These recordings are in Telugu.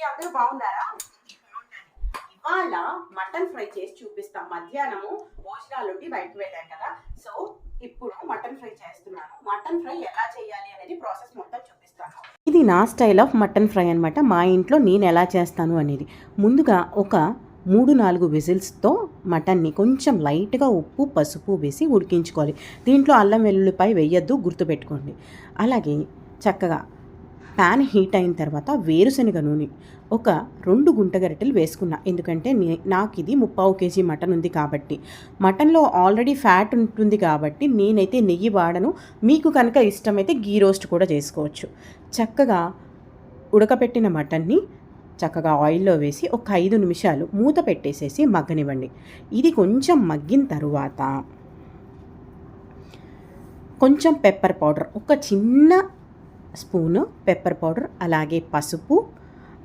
అందరూ బాగున్నారా? ఇవాళ మటన్ ఫ్రై చేసి చూపిస్తాం. మధ్యాహ్నము భోజనాలుండి బయటకు వెళ్ళాను కదా, సో ఇప్పుడు మటన్ ఫ్రై చేస్తున్నాను. మటన్ ఫ్రై ఎలా చేయాలి అనేది ప్రాసెస్ మొత్తం చూపిస్తాను. ఇది నా స్టైల్ ఆఫ్ మటన్ ఫ్రై అనమాట. మా ఇంట్లో నేను ఎలా చేస్తాను అనేది. ముందుగా ఒక 3-4 విజిల్స్తో మటన్ని కొంచెం లైట్గా ఉప్పు పసుపు వేసి ఉడికించుకోవాలి. దీంట్లో అల్లం వెల్లుల్లిపాయ వేయొద్దు, గుర్తుపెట్టుకోండి. అలాగే చక్కగా ప్యాన్ హీట్ అయిన తర్వాత వేరుశనగ నూనె ఒక 2 గుంటగరిటెలు వేసుకున్నా. ఎందుకంటే నాకు ఇది 3/4 కేజీ మటన్ ఉంది కాబట్టి. మటన్లో ఆల్రెడీ ఫ్యాట్ ఉంటుంది కాబట్టి నేనైతే నెయ్యి వాడను. మీకు కనుక ఇష్టమైతే గీ రోస్ట్ కూడా చేసుకోవచ్చు. చక్కగా ఉడకపెట్టిన మటన్ని చక్కగా ఆయిల్లో వేసి ఒక 5 నిమిషాలు మూత పెట్టేసేసి మగ్గనివ్వండి. ఇది కొంచెం మగ్గిన తరువాత కొంచెం పెప్పర్ పౌడర్, ఒక చిన్న స్పూను పెప్పర్ పౌడర్, అలాగే పసుపు,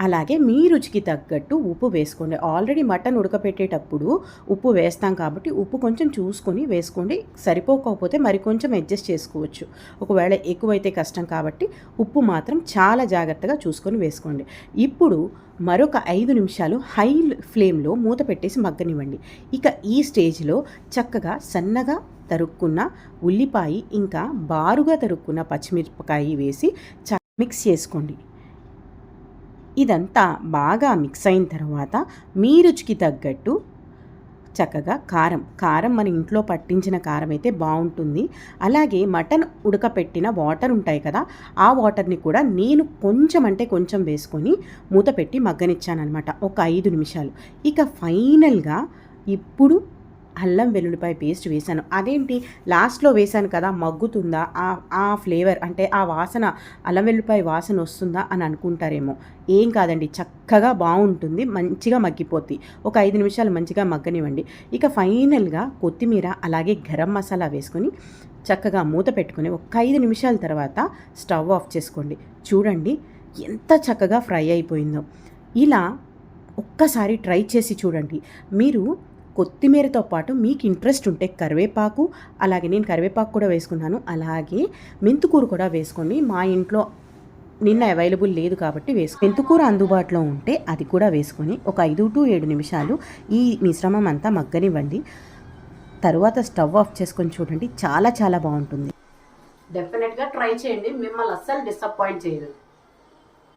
అలాగే మీ రుచికి తగ్గట్టు ఉప్పు వేసుకోండి. ఆల్రెడీ మటన్ ఉడకపెట్టేటప్పుడు ఉప్పు వేస్తాం కాబట్టి ఉప్పు కొంచెం చూసుకొని వేసుకోండి. సరిపోకపోతే మరి కొంచెం అడ్జస్ట్ చేసుకోవచ్చు. ఒకవేళ ఎక్కువైతే కష్టం కాబట్టి ఉప్పు మాత్రం చాలా జాగ్రత్తగా చూసుకొని వేసుకోండి. ఇప్పుడు మరొక 5 నిమిషాలు హై ఫ్లేమ్లో మూత పెట్టేసి మగ్గనివ్వండి. ఇక ఈ స్టేజ్లో చక్కగా సన్నగా తరుక్కున్న ఉల్లిపాయ ఇంకా బారుగా తరుక్కున్న పచ్చిమిరపకాయ వేసి మిక్స్ చేసుకోండి. ఇదంతా బాగా మిక్స్ అయిన తర్వాత మీ రుచికి తగ్గట్టు చక్కగా కారం మన ఇంట్లో పట్టించిన కారం అయితే బాగుంటుంది. అలాగే మటన్ ఉడకపెట్టిన వాటర్ ఉంటాయి కదా, ఆ వాటర్ని కూడా నేను కొంచెం అంటే కొంచెం వేసుకొని మూత పెట్టి మగ్గనిచ్చానమాట ఒక 5 నిమిషాలు. ఇక ఫైనల్గా ఇప్పుడు అల్లం వెల్లుల్లిపాయ పేస్ట్ వేసాను. అదేంటి లాస్ట్లో వేసాను కదా, మగ్గుతుందా, ఆ ఫ్లేవర్ అంటే ఆ వాసన, అల్లం వెల్లుల్లిపాయ వాసన వస్తుందా అని అనుకుంటారేమో. ఏం కాదండి, చక్కగా బాగుంటుంది, మంచిగా మగ్గిపోద్ది. ఒక 5 నిమిషాలు మంచిగా మగ్గనివ్వండి. ఇక ఫైనల్గా కొత్తిమీర అలాగే గరం మసాలా వేసుకొని చక్కగా మూత పెట్టుకొని ఒక 5 నిమిషాల తర్వాత స్టవ్ ఆఫ్ చేసుకోండి. చూడండి ఎంత చక్కగా ఫ్రై అయిపోయిందో. ఇలా ఒక్కసారి ట్రై చేసి చూడండి. మీరు కొత్తిమీరతో పాటు మీకు ఇంట్రెస్ట్ ఉంటే కరివేపాకు, అలాగే నేను కరివేపాకు కూడా వేసుకున్నాను, అలాగే మెంతుకూర కూడా వేసుకోండి. మా ఇంట్లో నిన్న అవైలబుల్ లేదు కాబట్టి మెంతుకూర అందుబాటులో ఉంటే అది కూడా వేసుకొని ఒక 5-7 నిమిషాలు ఈ మిశ్రమం అంతా మగ్గనివ్వండి. తరువాత స్టవ్ ఆఫ్ చేసుకొని చూడండి, చాలా చాలా బాగుంటుంది. డెఫినెట్గా ట్రై చేయండి, మిమ్మల్ని అస్సలు డిసప్పాయింట్ చేయదు.